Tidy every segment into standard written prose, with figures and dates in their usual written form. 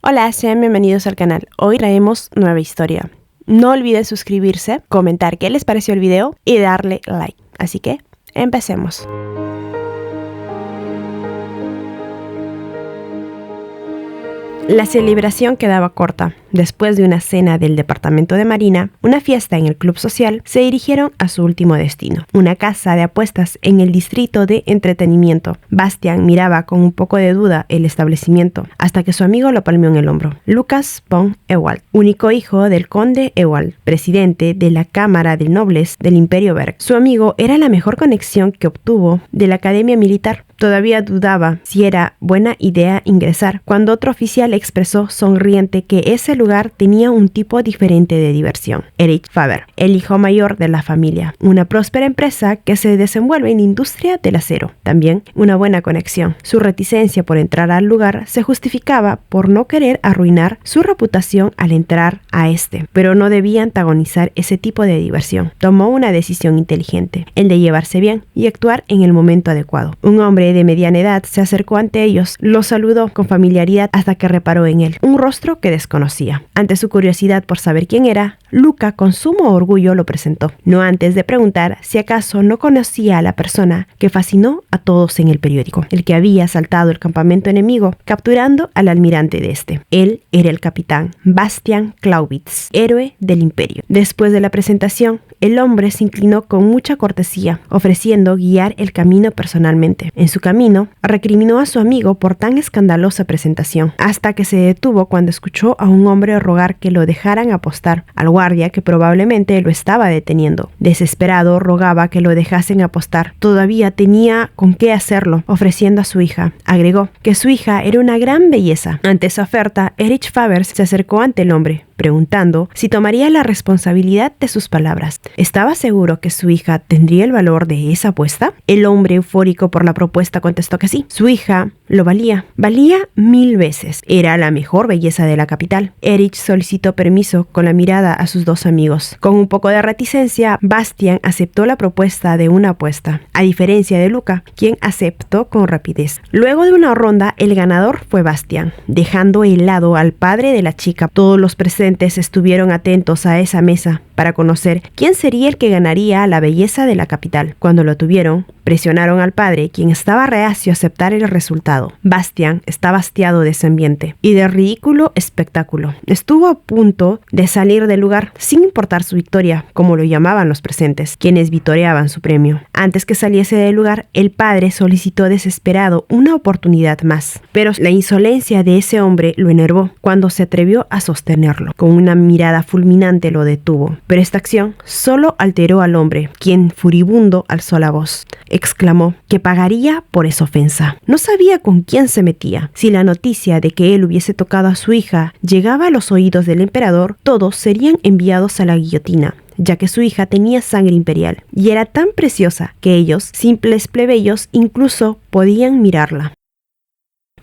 Hola, sean bienvenidos al canal. Hoy traemos nueva historia. No olviden suscribirse, comentar qué les pareció el video y darle like. Así que, empecemos. La celebración quedaba corta. Después de una cena del departamento de Marina, una fiesta en el club social, se dirigieron a su último destino, una casa de apuestas en el distrito de entretenimiento. Bastian miraba con un poco de duda el establecimiento, hasta que su amigo lo palmeó en el hombro. Lucas von Ewald, único hijo del conde Ewald, presidente de la Cámara de Nobles del Imperio Berg. Su amigo era la mejor conexión que obtuvo de la academia militar. Todavía dudaba si era buena idea ingresar, cuando otro oficial expresó sonriente que ese lugar tenía un tipo diferente de diversión. Erich Faber, el hijo mayor de la familia, una próspera empresa que se desenvuelve en la industria del acero. También una buena conexión. Su reticencia por entrar al lugar se justificaba por no querer arruinar su reputación al entrar a este, pero no debía antagonizar ese tipo de diversión. Tomó una decisión inteligente, el de llevarse bien y actuar en el momento adecuado. Un hombre de mediana edad se acercó ante ellos, los saludó con familiaridad hasta que reparó en él un rostro que desconocía. Ante su curiosidad por saber quién era, Luca con sumo orgullo lo presentó, no antes de preguntar si acaso no conocía a la persona que fascinó a todos en el periódico, el que había asaltado el campamento enemigo, capturando al almirante de este. Él era el capitán Bastian Clausewitz, héroe del imperio. Después de la presentación, el hombre se inclinó con mucha cortesía, ofreciendo guiar el camino personalmente. En su camino, recriminó a su amigo por tan escandalosa presentación, hasta que se detuvo cuando escuchó a un hombre rogar que lo dejaran apostar, al guardia que probablemente lo estaba deteniendo. Desesperado, rogaba que lo dejasen apostar. Todavía tenía con qué hacerlo, ofreciendo a su hija. Agregó que su hija era una gran belleza. Ante esa oferta, Erich Faber se acercó ante el hombre, preguntando si tomaría la responsabilidad de sus palabras. ¿Estaba seguro que su hija tendría el valor de esa apuesta? El hombre, eufórico por la propuesta, contestó que sí. Su hija lo valía 1000 veces. Era la mejor belleza de la capital. Erich solicitó permiso con la mirada a sus dos amigos. Con un poco de reticencia, Bastian aceptó la propuesta de una apuesta, a diferencia de Luca, quien aceptó con rapidez. Luego de una ronda, el ganador fue Bastian, dejando helado al padre de la chica. Todos los presentes estuvieron atentos a esa mesa para conocer quién sería el que ganaría la belleza de la capital. Cuando lo tuvieron, presionaron al padre, quien estaba reacio a aceptar el resultado. Bastian estaba hastiado de ese ambiente y de ridículo espectáculo. Estuvo a punto de salir del lugar, sin importar su victoria, como lo llamaban los presentes, quienes vitoreaban su premio. Antes que saliese del lugar, el padre solicitó desesperado una oportunidad más, pero la insolencia de ese hombre lo enervó cuando se atrevió a sostenerlo. Con una mirada fulminante lo detuvo, pero esta acción solo alteró al hombre, quien furibundo alzó la voz. Exclamó que pagaría por esa ofensa. No sabía con quién se metía. Si la noticia de que él hubiese tocado a su hija llegaba a los oídos del emperador, todos serían enviados a la guillotina, ya que su hija tenía sangre imperial y era tan preciosa que ellos, simples plebeyos, incluso podían mirarla.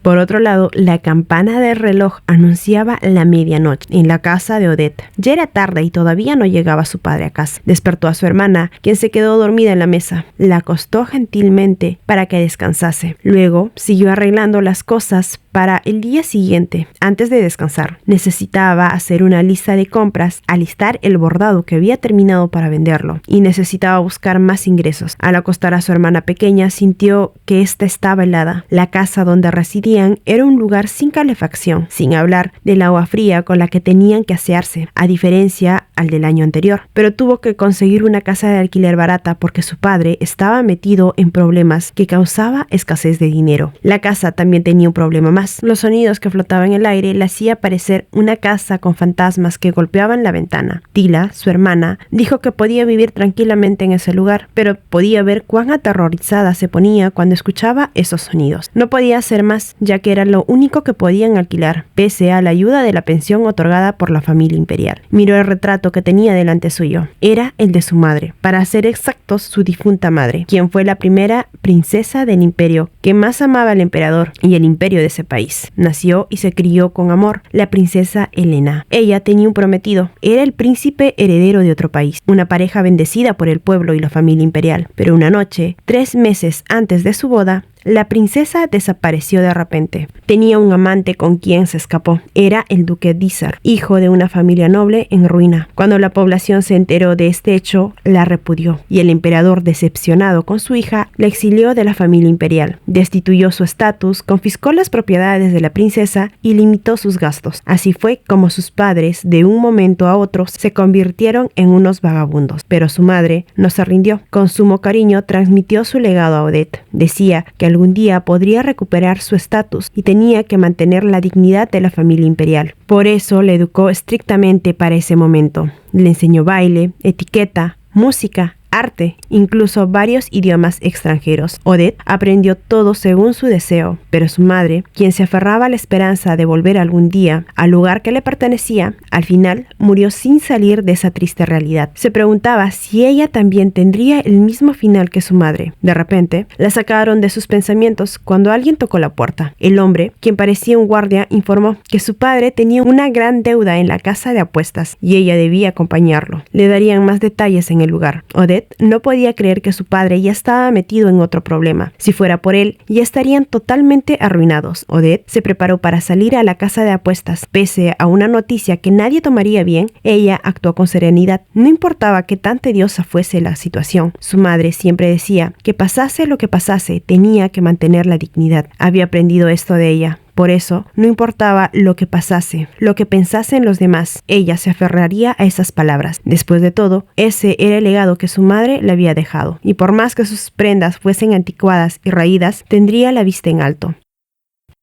Por otro lado, la campana del reloj anunciaba la medianoche en la casa de Odette. Ya era tarde y todavía no llegaba su padre a casa. Despertó a su hermana, quien se quedó dormida en la mesa. La acostó gentilmente para que descansase. Luego siguió arreglando las cosas para el día siguiente. Antes de descansar, necesitaba hacer una lista de compras, alistar el bordado que había terminado para venderlo y necesitaba buscar más ingresos. Al acostar a su hermana pequeña, sintió que ésta estaba helada. La casa donde residía era un lugar sin calefacción, sin hablar del agua fría con la que tenían que asearse, a diferencia al del año anterior. Pero tuvo que conseguir una casa de alquiler barata porque su padre estaba metido en problemas que causaba escasez de dinero. La casa también tenía un problema más. Los sonidos que flotaban en el aire le hacía parecer una casa con fantasmas que golpeaban la ventana. Tila, su hermana, dijo que podía vivir tranquilamente en ese lugar, pero podía ver cuán aterrorizada se ponía cuando escuchaba esos sonidos. No podía hacer más, ya que era lo único que podían alquilar, pese a la ayuda de la pensión otorgada por la familia imperial. Miró el retrato que tenía delante suyo. Era el de su madre, para ser exactos, su difunta madre, quien fue la primera princesa del imperio, que más amaba al emperador y el imperio de ese país. Nació y se crió con amor la princesa Helena. Ella tenía un prometido, era el príncipe heredero de otro país, una pareja bendecida por el pueblo y la familia imperial. Pero una noche, 3 meses antes de su boda, la princesa desapareció de repente. Tenía un amante con quien se escapó. Era el duque Dysart, hijo de una familia noble en ruina. Cuando la población se enteró de este hecho, la repudió, y el emperador, decepcionado con su hija, la exilió de la familia imperial. Destituyó su estatus, confiscó las propiedades de la princesa y limitó sus gastos. Así fue como sus padres, de un momento a otro, se convirtieron en unos vagabundos. Pero su madre no se rindió. Con sumo cariño transmitió su legado a Odette. Decía que algún día podría recuperar su estatus y tenía que mantener la dignidad de la familia imperial. Por eso le educó estrictamente para ese momento. Le enseñó baile, etiqueta, música, arte, incluso varios idiomas extranjeros. Odette aprendió todo según su deseo, pero su madre, quien se aferraba a la esperanza de volver algún día al lugar que le pertenecía, al final murió sin salir de esa triste realidad. Se preguntaba si ella también tendría el mismo final que su madre. De repente, la sacaron de sus pensamientos cuando alguien tocó la puerta. El hombre, quien parecía un guardia, informó que su padre tenía una gran deuda en la casa de apuestas y ella debía acompañarlo. Le darían más detalles en el lugar. Odette no podía creer que su padre ya estaba metido en otro problema. Si fuera por él, ya estarían totalmente arruinados. Odette se preparó para salir a la casa de apuestas. Pese a una noticia que nadie tomaría bien, ella actuó con serenidad. No importaba qué tan tediosa fuese la situación. Su madre siempre decía que pasase lo que pasase, tenía que mantener la dignidad. Había aprendido esto de ella. Por eso, no importaba lo que pasase, lo que pensasen los demás, ella se aferraría a esas palabras. Después de todo, ese era el legado que su madre le había dejado, y por más que sus prendas fuesen anticuadas y raídas, tendría la vista en alto.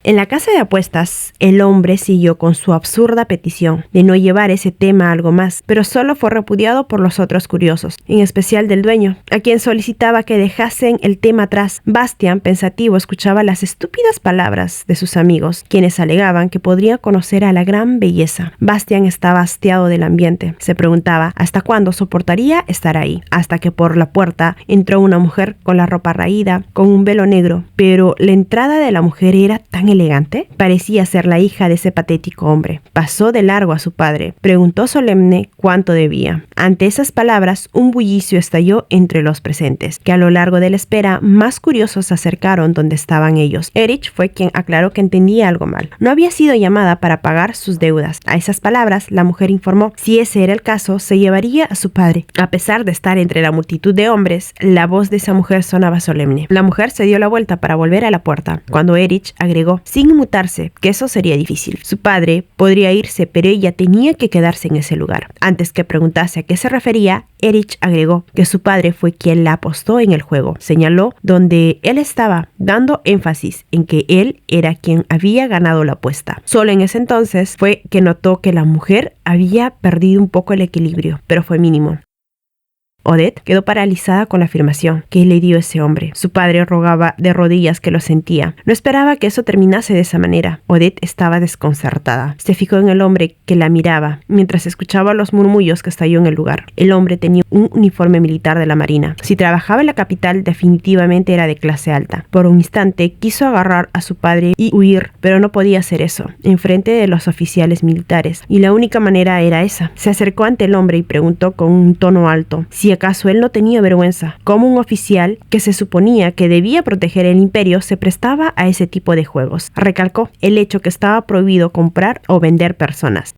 En la casa de apuestas, el hombre siguió con su absurda petición de no llevar ese tema a algo más, pero solo fue repudiado por los otros curiosos, en especial del dueño, a quien solicitaba que dejasen el tema atrás. Bastian, pensativo, escuchaba las estúpidas palabras de sus amigos, quienes alegaban que podría conocer a la gran belleza. Bastian estaba hastiado del ambiente. Se preguntaba hasta cuándo soportaría estar ahí, hasta que por la puerta entró una mujer con la ropa raída, con un velo negro, pero la entrada de la mujer era tan elegante. Parecía ser la hija de ese patético hombre. Pasó de largo a su padre. Preguntó solemne cuánto debía. Ante esas palabras, un bullicio estalló entre los presentes, que a lo largo de la espera, más curiosos se acercaron donde estaban ellos. Erich fue quien aclaró que entendía algo mal. No había sido llamada para pagar sus deudas. A esas palabras, la mujer informó. Si ese era el caso, se llevaría a su padre. A pesar de estar entre la multitud de hombres, la voz de esa mujer sonaba solemne. La mujer se dio la vuelta para volver a la puerta, cuando Erich agregó, sin inmutarse, que eso sería difícil. Su padre podría irse, pero ella tenía que quedarse en ese lugar. Antes que preguntase a qué se refería, Erich agregó que su padre fue quien la apostó en el juego. Señaló donde él estaba, dando énfasis en que él era quien había ganado la apuesta. Solo en ese entonces fue que notó que la mujer había perdido un poco el equilibrio, pero fue mínimo. Odette quedó paralizada con la afirmación que le dio ese hombre. Su padre rogaba de rodillas que lo sentía. No esperaba que eso terminase de esa manera. Odette estaba desconcertada. Se fijó en el hombre que la miraba mientras escuchaba los murmullos que estalló en el lugar. El hombre tenía un uniforme militar de la marina. Si trabajaba en la capital, definitivamente era de clase alta. Por un instante quiso agarrar a su padre y huir, pero no podía hacer eso enfrente de los oficiales militares, y la única manera era esa. Se acercó ante el hombre y preguntó con un tono alto si acaso él no tenía vergüenza. Como un oficial que se suponía que debía proteger el imperio se prestaba a ese tipo de juegos. Recalcó el hecho que estaba prohibido comprar o vender personas.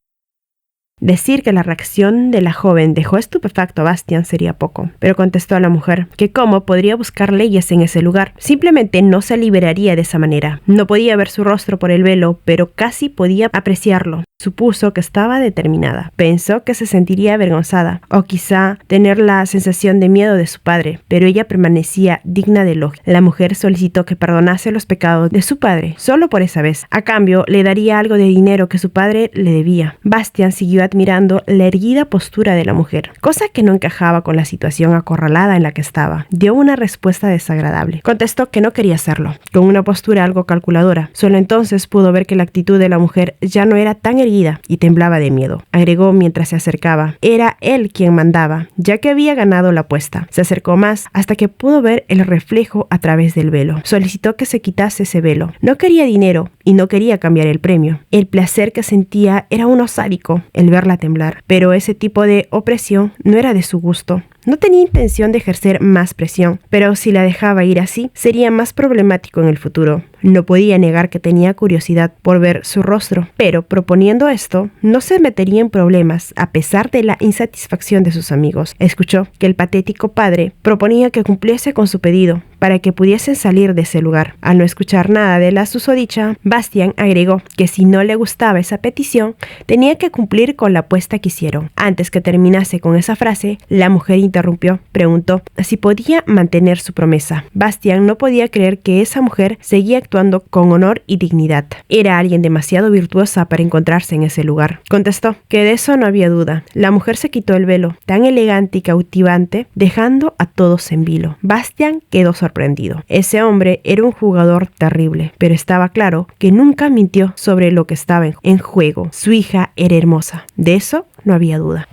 Decir que la reacción de la joven dejó estupefacto a Bastian sería poco, pero contestó a la mujer que cómo podría buscar leyes en ese lugar. Simplemente no se liberaría de esa manera. No podía ver su rostro por el velo, pero casi podía apreciarlo. Supuso que estaba determinada. Pensó que se sentiría avergonzada, o quizá tener la sensación de miedo de su padre, pero ella permanecía digna de elogio. La mujer solicitó que perdonase los pecados de su padre, solo por esa vez. A cambio, le daría algo de dinero que su padre le debía. Bastian siguió admirando la erguida postura de la mujer, cosa que no encajaba con la situación acorralada en la que estaba. Dio una respuesta desagradable. Contestó que no quería hacerlo, con una postura algo calculadora. Solo entonces pudo ver que la actitud de la mujer ya no era tan erguida y temblaba de miedo. Agregó mientras se acercaba. Era él quien mandaba, ya que había ganado la apuesta. Se acercó más hasta que pudo ver el reflejo a través del velo. Solicitó que se quitase ese velo. No quería dinero y no quería cambiar el premio. El placer que sentía era uno sádico, el verla temblar. Pero ese tipo de opresión no era de su gusto. No tenía intención de ejercer más presión, pero si la dejaba ir así, sería más problemático en el futuro. No podía negar que tenía curiosidad por ver su rostro, pero proponiendo esto, no se metería en problemas a pesar de la insatisfacción de sus amigos. Escuchó que el patético padre proponía que cumpliese con su pedido para que pudiesen salir de ese lugar. Al no escuchar nada de la susodicha, Bastian agregó que si no le gustaba esa petición, tenía que cumplir con la apuesta que hicieron. Antes que terminase con esa frase, la mujer interrumpió. Preguntó si podía mantener su promesa. Bastian no podía creer que esa mujer seguía actuando con honor y dignidad. Era alguien demasiado virtuosa para encontrarse en ese lugar. Contestó que de eso no había duda. La mujer se quitó el velo, tan elegante y cautivante, dejando a todos en vilo. Bastian quedó sorprendido. Ese hombre era un jugador terrible, pero estaba claro que nunca mintió sobre lo que estaba en juego. Su hija era hermosa. De eso no había duda.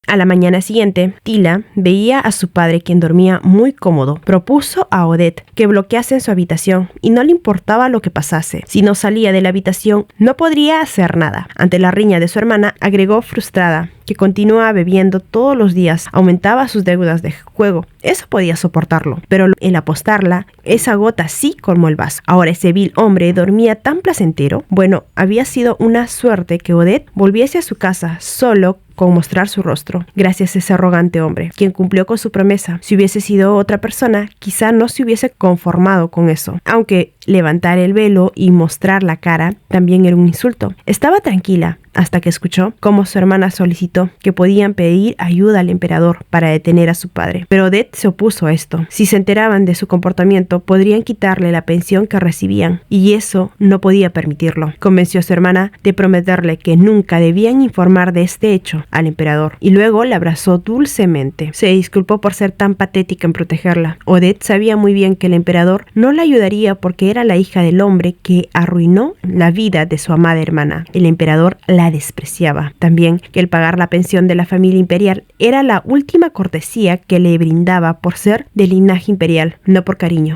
A la mañana siguiente, Tila veía a su padre, quien dormía muy cómodo. Propuso a Odette que bloquease su habitación y no le importaba lo que pasase. Si no salía de la habitación, no podría hacer nada. Ante la riña de su hermana, agregó frustrada que continuaba bebiendo todos los días, aumentaba sus deudas de juego. Eso podía soportarlo, pero el apostarla, esa gota sí colmó el vaso. Ahora ese vil hombre dormía tan placentero. Bueno, había sido una suerte que Odette volviese a su casa solo con mostrar su rostro, gracias a ese arrogante hombre, quien cumplió con su promesa. Si hubiese sido otra persona, quizá no se hubiese conformado con eso, aunque levantar el velo y mostrar la cara también era un insulto. Estaba tranquila hasta que escuchó cómo su hermana solicitó que podían pedir ayuda al emperador para detener a su padre. Pero Odette se opuso a esto. Si se enteraban de su comportamiento, podrían quitarle la pensión que recibían, y eso no podía permitirlo. Convenció a su hermana de prometerle que nunca debían informar de este hecho al emperador, y luego la abrazó dulcemente. Se disculpó por ser tan patética en protegerla. Odette sabía muy bien que el emperador no la ayudaría porque era la hija del hombre que arruinó la vida de su amada hermana. El emperador la despreciaba. También que el pagar la pensión de la familia imperial era la última cortesía que le brindaba por ser de linaje imperial, no por cariño.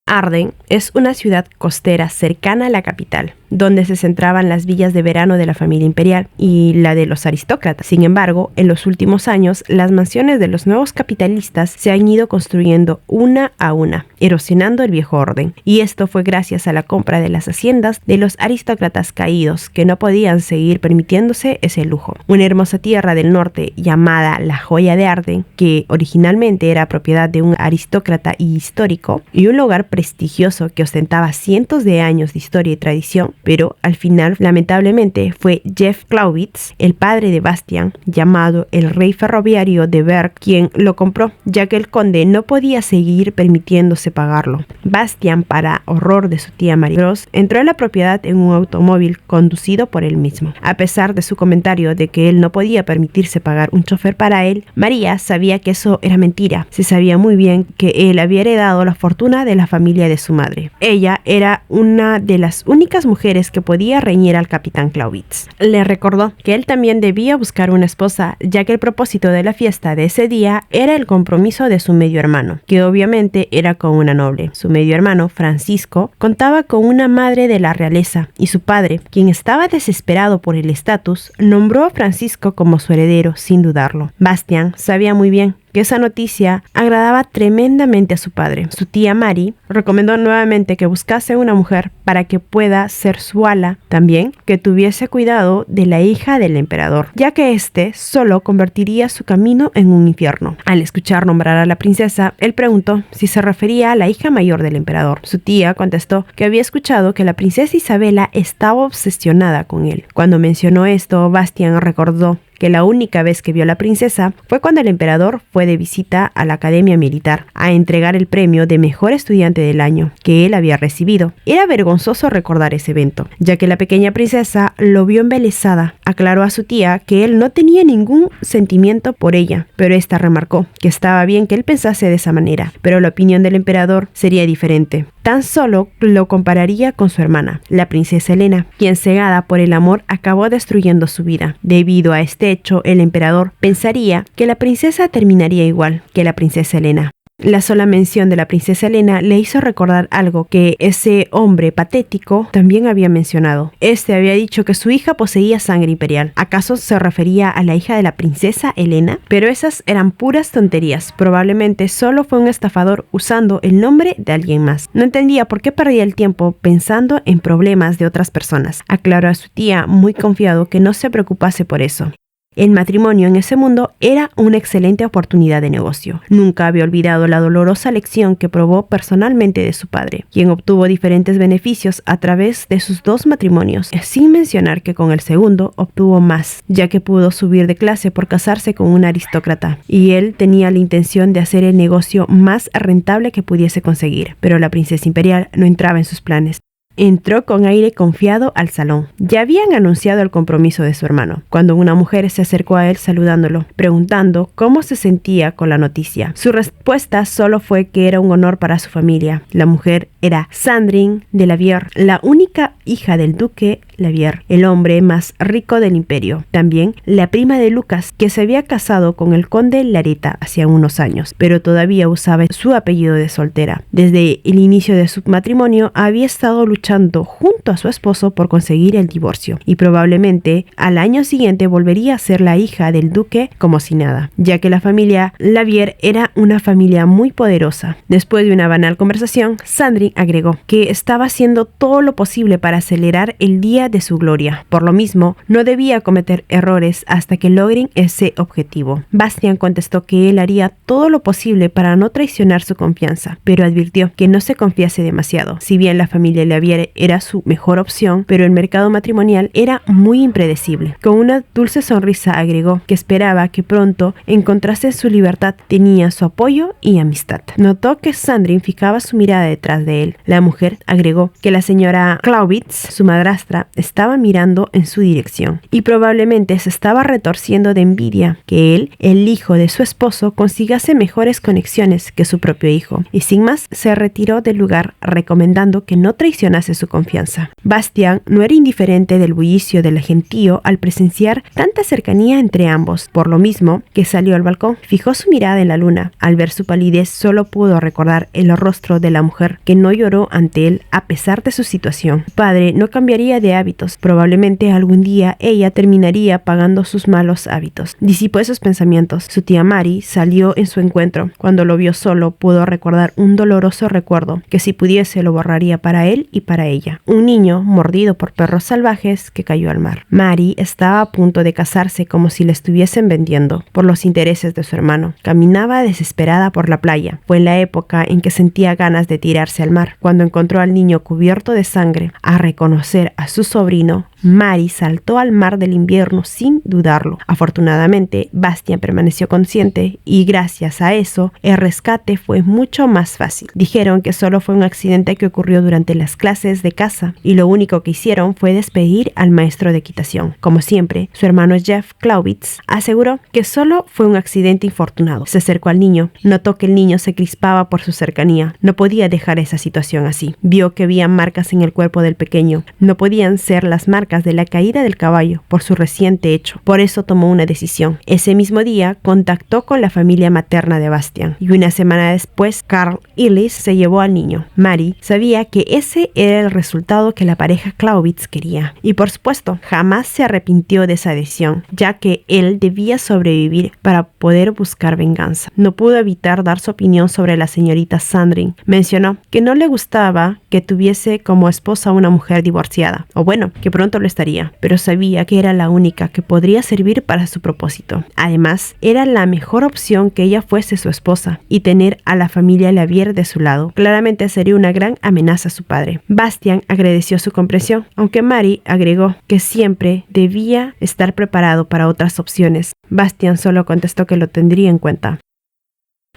Arden es una ciudad costera cercana a la capital, donde se centraban las villas de verano de la familia imperial y la de los aristócratas. Sin embargo, en los últimos años, las mansiones de los nuevos capitalistas se han ido construyendo una a una, erosionando el viejo orden. Y esto fue gracias a la compra de las haciendas de los aristócratas caídos, que no podían seguir permitiéndose ese lujo. Una hermosa tierra del norte llamada la Joya de Arden, que originalmente era propiedad de un aristócrata y histórico, y un lugar prestigioso que ostentaba cientos de años de historia y tradición, pero al final, lamentablemente, fue Jeff Clausewitz, el padre de Bastian, llamado el rey ferroviario de Berg, quien lo compró, ya que el conde no podía seguir permitiéndose pagarlo. Bastian, para horror de su tía Marie-Rose, entró en la propiedad en un automóvil conducido por él mismo. A pesar de su comentario de que él no podía permitirse pagar un chofer para él, María sabía que eso era mentira. Se sabía muy bien que él había heredado la fortuna de la familia de su madre. Ella era una de las únicas mujeres que podía reñir al capitán Clausewitz. Le recordó que él también debía buscar una esposa, ya que el propósito de la fiesta de ese día era el compromiso de su medio hermano, que obviamente era con una noble. Su medio hermano, Francisco, contaba con una madre de la realeza, y su padre, quien estaba desesperado por el estatus, nombró a Francisco como su heredero sin dudarlo. Bastian sabía muy bien que esa noticia agradaba tremendamente a su padre. Su tía Mary recomendó nuevamente que buscase una mujer para que pueda ser su ala, también que tuviese cuidado de la hija del emperador, ya que éste solo convertiría su camino en un infierno. Al escuchar nombrar a la princesa, él preguntó si se refería a la hija mayor del emperador. Su tía contestó que había escuchado que la princesa Isabela estaba obsesionada con él. Cuando mencionó esto, Bastian recordó que la única vez que vio a la princesa fue cuando el emperador fue de visita a la Academia Militar a entregar el premio de mejor estudiante del año que él había recibido. Era vergonzoso recordar ese evento, ya que la pequeña princesa lo vio embelesada. Aclaró a su tía que él no tenía ningún sentimiento por ella, pero esta remarcó que estaba bien que él pensase de esa manera, pero la opinión del emperador sería diferente. Tan solo lo compararía con su hermana, la princesa Helena, quien cegada por el amor acabó destruyendo su vida. Debido a este hecho, el emperador pensaría que la princesa terminaría igual que la princesa Helena. La sola mención de la princesa Elena le hizo recordar algo que ese hombre patético también había mencionado. Este había dicho que su hija poseía sangre imperial. ¿Acaso se refería a la hija de la princesa Elena? Pero esas eran puras tonterías. Probablemente solo fue un estafador usando el nombre de alguien más. No entendía por qué perdía el tiempo pensando en problemas de otras personas. Aclaró a su tía muy confiado que no se preocupase por eso. El matrimonio en ese mundo era una excelente oportunidad de negocio. Nunca había olvidado la dolorosa lección que probó personalmente de su padre, quien obtuvo diferentes beneficios a través de sus 2 matrimonios, sin mencionar que con el segundo obtuvo más, ya que pudo subir de clase por casarse con un aristócrata, y él tenía la intención de hacer el negocio más rentable que pudiese conseguir, pero la princesa imperial no entraba en sus planes. Entró con aire confiado al salón. Ya habían anunciado el compromiso de su hermano, cuando una mujer se acercó a él saludándolo, preguntando cómo se sentía con la noticia. Su respuesta solo fue que era un honor para su familia. La mujer era Sandrine de la Vierre, la única hija del duque La Vierre, el hombre más rico del imperio. También la prima de Lucas, que se había casado con el conde Lareta hacía unos años, pero todavía usaba su apellido de soltera. Desde el inicio de su matrimonio había estado luchando junto a su esposo por conseguir el divorcio, y probablemente al año siguiente volvería a ser la hija del duque como si nada, ya que la familia La Vierre era una familia muy poderosa. Después de una banal conversación, Sandrine agregó que estaba haciendo todo lo posible para acelerar el día de su gloria. Por lo mismo, no debía cometer errores hasta que logren ese objetivo. Bastian contestó que él haría todo lo posible para no traicionar su confianza, pero advirtió que no se confiase demasiado. Si bien la familia La Vierre era su mejor opción, pero el mercado matrimonial era muy impredecible. Con una dulce sonrisa agregó que esperaba que pronto encontrase su libertad. Tenía su apoyo y amistad. Notó que Sandrine fijaba su mirada detrás de él. La mujer agregó que la señora Clausewitz, su madrastra, estaba mirando en su dirección y probablemente se estaba retorciendo de envidia que él, el hijo de su esposo, consigase mejores conexiones que su propio hijo, y sin más se retiró del lugar recomendando que no traicionase su confianza. Bastian no era indiferente del bullicio del gentío al presenciar tanta cercanía entre ambos, por lo mismo que salió al balcón. Fijó su mirada en la luna. Al ver su palidez solo pudo recordar el rostro de la mujer que no lloró ante él a pesar de su situación. Su padre no cambiaría de hábitos. Probablemente algún día ella terminaría pagando sus malos hábitos. Disipó esos pensamientos. Su tía Mary salió en su encuentro. Cuando lo vio solo, pudo recordar un doloroso recuerdo que si pudiese lo borraría para él y para ella. Un niño mordido por perros salvajes que cayó al mar. Mary estaba a punto de casarse como si la estuviesen vendiendo por los intereses de su hermano. Caminaba desesperada por la playa. Fue en la época en que sentía ganas de tirarse al mar. Cuando encontró al niño cubierto de sangre, a reconocer a su sobrino, Mary saltó al mar del invierno sin dudarlo. Afortunadamente, Bastian permaneció consciente y gracias a eso, el rescate fue mucho más fácil. Dijeron que solo fue un accidente que ocurrió durante las clases de caza y lo único que hicieron fue despedir al maestro de equitación. Como siempre, su hermano Jeff Clausewitz aseguró que solo fue un accidente infortunado. Se acercó al niño, notó que el niño se crispaba por su cercanía. No podía dejar esa situación así. Vio que había marcas en el cuerpo del pequeño. No podían ser las marcas de la caída del caballo por su reciente hecho. Por eso tomó una decisión. Ese mismo día contactó con la familia materna de Bastian y una semana después Carl Illis se llevó al niño. Mary sabía que ese era el resultado que la pareja Clausewitz quería y por supuesto jamás se arrepintió de esa decisión, ya que él debía sobrevivir para poder buscar venganza. No pudo evitar dar su opinión sobre la señorita Sandrine. Mencionó que no le gustaba que tuviese como esposa a una mujer divorciada, o bueno, que pronto lo estaría, pero sabía que era la única que podría servir para su propósito. Además, era la mejor opción que ella fuese su esposa y tener a la familia La Vierre de su lado. Claramente sería una gran amenaza a su padre. Bastian agradeció su comprensión, aunque Mary agregó que siempre debía estar preparado para otras opciones. Bastian solo contestó que lo tendría en cuenta.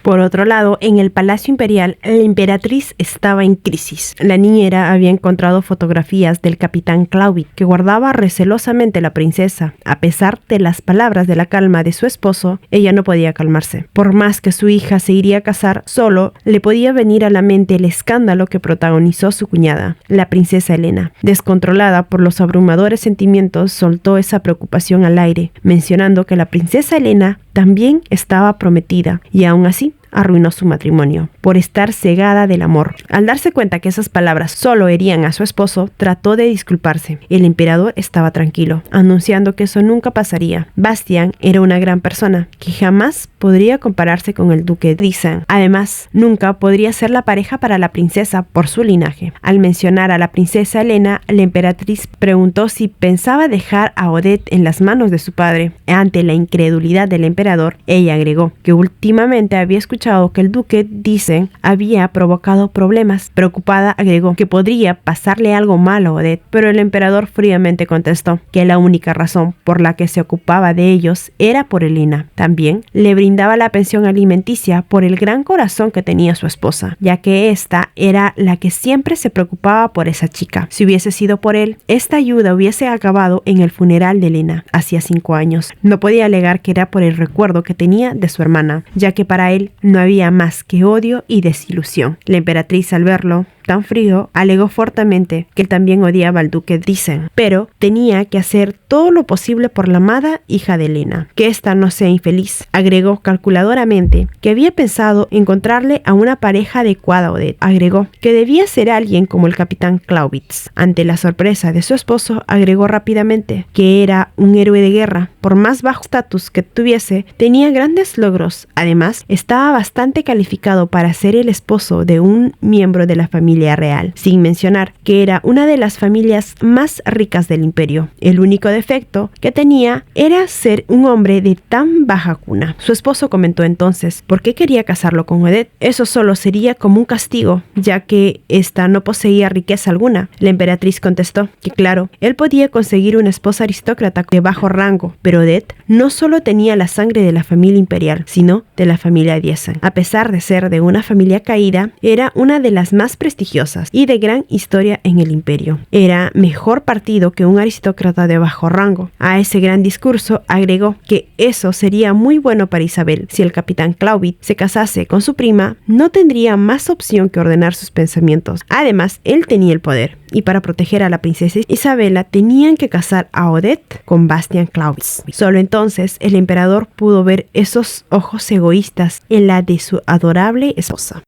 Por otro lado, en el Palacio Imperial, la emperatriz estaba en crisis. La niñera había encontrado fotografías del capitán Clausewitz, que guardaba recelosamente la princesa. A pesar de las palabras de la calma de su esposo, ella no podía calmarse. Por más que su hija se iría a casar, solo le podía venir a la mente el escándalo que protagonizó su cuñada, la princesa Elena. Descontrolada por los abrumadores sentimientos, soltó esa preocupación al aire, mencionando que la princesa Elena también estaba prometida y aún así arruinó su matrimonio por estar cegada del amor. Al darse cuenta que esas palabras solo herían a su esposo, trató de disculparse. El emperador estaba tranquilo, anunciando que eso nunca pasaría. Bastian era una gran persona que jamás podría compararse con el duque Drisan. Además, nunca podría ser la pareja para la princesa por su linaje. Al mencionar a la princesa Helena, la emperatriz preguntó si pensaba dejar a Odette en las manos de su padre. Ante la incredulidad del emperador, ella agregó que últimamente había escuchado que el duque Drisan había provocado problemas. Preocupada, agregó que podría pasarle algo malo a Odette, pero el emperador fríamente contestó que la única razón por la que se ocupaba de ellos era por Helena. También le brindaba la pensión alimenticia por el gran corazón que tenía su esposa, ya que esta era la que siempre se preocupaba por esa chica. Si hubiese sido por él, esta ayuda hubiese acabado en el funeral de Helena, hacía 5 años. No podía alegar que era por el recuerdo que tenía de su hermana, ya que para él no había más que odio y desilusión. La emperatriz, al verlo tan frío, alegó fuertemente que él también odiaba al duque Drisan, pero tenía que hacer todo lo posible por la amada hija de Helena, que ésta no sea infeliz. Agregó calculadoramente que había pensado encontrarle a una pareja adecuada a Odette. Agregó que debía ser alguien como el capitán Clausewitz. Ante la sorpresa de su esposo, agregó rápidamente que era un héroe de guerra. Por más bajo estatus que tuviese, tenía grandes logros. Además, estaba bastante calificado para ser el esposo de un miembro de la familia real, sin mencionar que era una de las familias más ricas del imperio. El único defecto que tenía era ser un hombre de tan baja cuna. Su esposo comentó entonces por qué quería casarlo con Odette. Eso solo sería como un castigo, ya que ésta no poseía riqueza alguna. La emperatriz contestó que claro, él podía conseguir una esposa aristócrata de bajo rango, pero Odette no solo tenía la sangre de la familia imperial, sino de la familia Drisan. A pesar de ser de una familia caída, era una de las más prestigiosas y de gran historia en el imperio. Era mejor partido que un aristócrata de bajo rango. A ese gran discurso agregó que eso sería muy bueno para Isabel. Si el capitán Clausewitz se casase con su prima, no tendría más opción que ordenar sus pensamientos. Además, él tenía el poder, y para proteger a la princesa Isabela tenían que casar a Odette con Bastian Clausewitz. Solo entonces el emperador pudo ver esos ojos egoístas en la de su adorable esposa.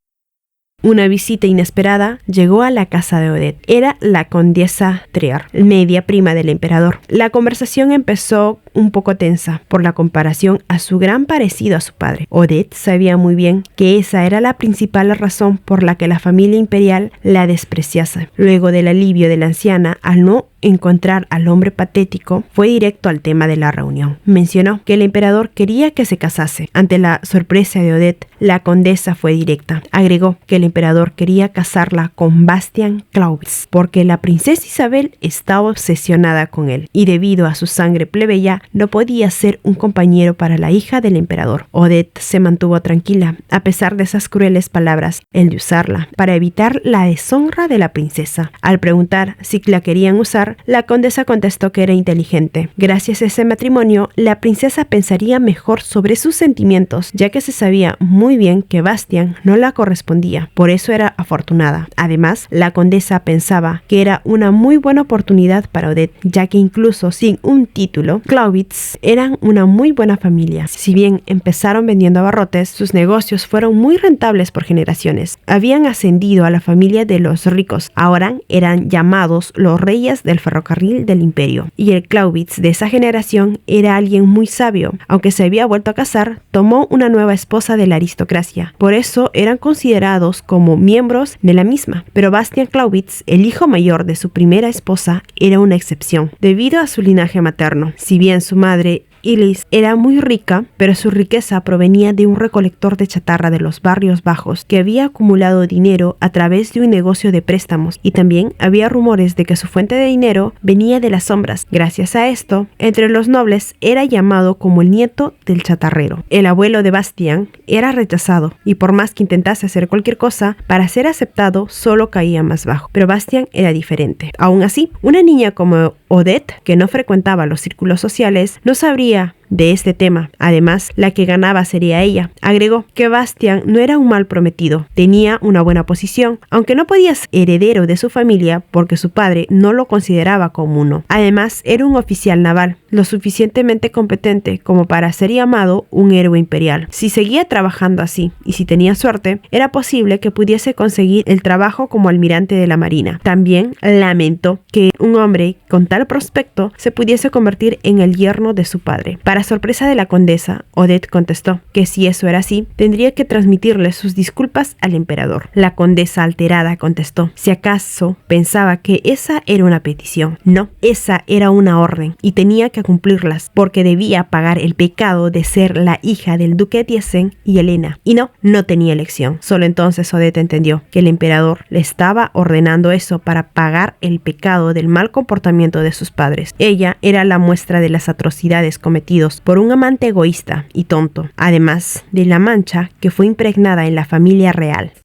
Una visita inesperada llegó a la casa de Odette. Era la condesa Trier, media prima del emperador. La conversación empezó un poco tensa por la comparación a su gran parecido a su padre. Odette sabía muy bien que esa era la principal razón por la que la familia imperial la despreciase. Luego del alivio de la anciana al no encontrar al hombre patético, fue directo al tema de la reunión. Mencionó que el emperador quería que se casase. Ante la sorpresa de Odette, la condesa fue directa. Agregó que el emperador quería casarla con Bastian Clausewitz porque la princesa Isabel estaba obsesionada con él y debido a su sangre plebeya no podía ser un compañero para la hija del emperador. Odette se mantuvo tranquila a pesar de esas crueles palabras, el de usarla para evitar la deshonra de la princesa. Al preguntar si la querían usar, la condesa contestó que era inteligente. Gracias a ese matrimonio, la princesa pensaría mejor sobre sus sentimientos, ya que se sabía muy bien que Bastian no la correspondía. Por eso era afortunada. Además, la condesa pensaba que era una muy buena oportunidad para Odette, ya que incluso sin un título, Clausewitz eran una muy buena familia. Si bien empezaron vendiendo abarrotes, sus negocios fueron muy rentables por generaciones. Habían ascendido a la familia de los ricos. Ahora eran llamados los reyes del ferrocarril del imperio. Y el Clausewitz de esa generación era alguien muy sabio. Aunque se había vuelto a casar, tomó una nueva esposa de la aristocracia. Por eso eran considerados como miembros de la misma. Pero Bastian Clausewitz, el hijo mayor de su primera esposa, era una excepción, debido a su linaje materno. Si bien su madre Ilis era muy rica, pero su riqueza provenía de un recolector de chatarra de los barrios bajos que había acumulado dinero a través de un negocio de préstamos, y también había rumores de que su fuente de dinero venía de las sombras. Gracias a esto, entre los nobles era llamado como el nieto del chatarrero. El abuelo de Bastian era rechazado y por más que intentase hacer cualquier cosa para ser aceptado, solo caía más bajo. Pero Bastian era diferente. Aún así, una niña como Odette, que no frecuentaba los círculos sociales, no sabría de este tema. Además, la que ganaba sería ella. Agregó que Bastian no era un mal prometido, tenía una buena posición, aunque no podía ser heredero de su familia porque su padre no lo consideraba como uno. Además, era un oficial naval, lo suficientemente competente como para ser llamado un héroe imperial. Si seguía trabajando así, y si tenía suerte, era posible que pudiese conseguir el trabajo como almirante de la Marina. También lamentó que un hombre con tal prospecto se pudiese convertir en el yerno de su padre. Para sorpresa de la condesa, Odette contestó que si eso era así, tendría que transmitirle sus disculpas al emperador. La condesa alterada contestó si acaso pensaba que esa era una petición. No, esa era una orden y tenía que cumplirlas porque debía pagar el pecado de ser la hija del duque de Essen y Helena. Y no tenía elección. Solo entonces Odette entendió que el emperador le estaba ordenando eso para pagar el pecado del mal comportamiento de sus padres. Ella era la muestra de las atrocidades cometidos por un amante egoísta y tonto, además de la mancha que fue impregnada en la familia real.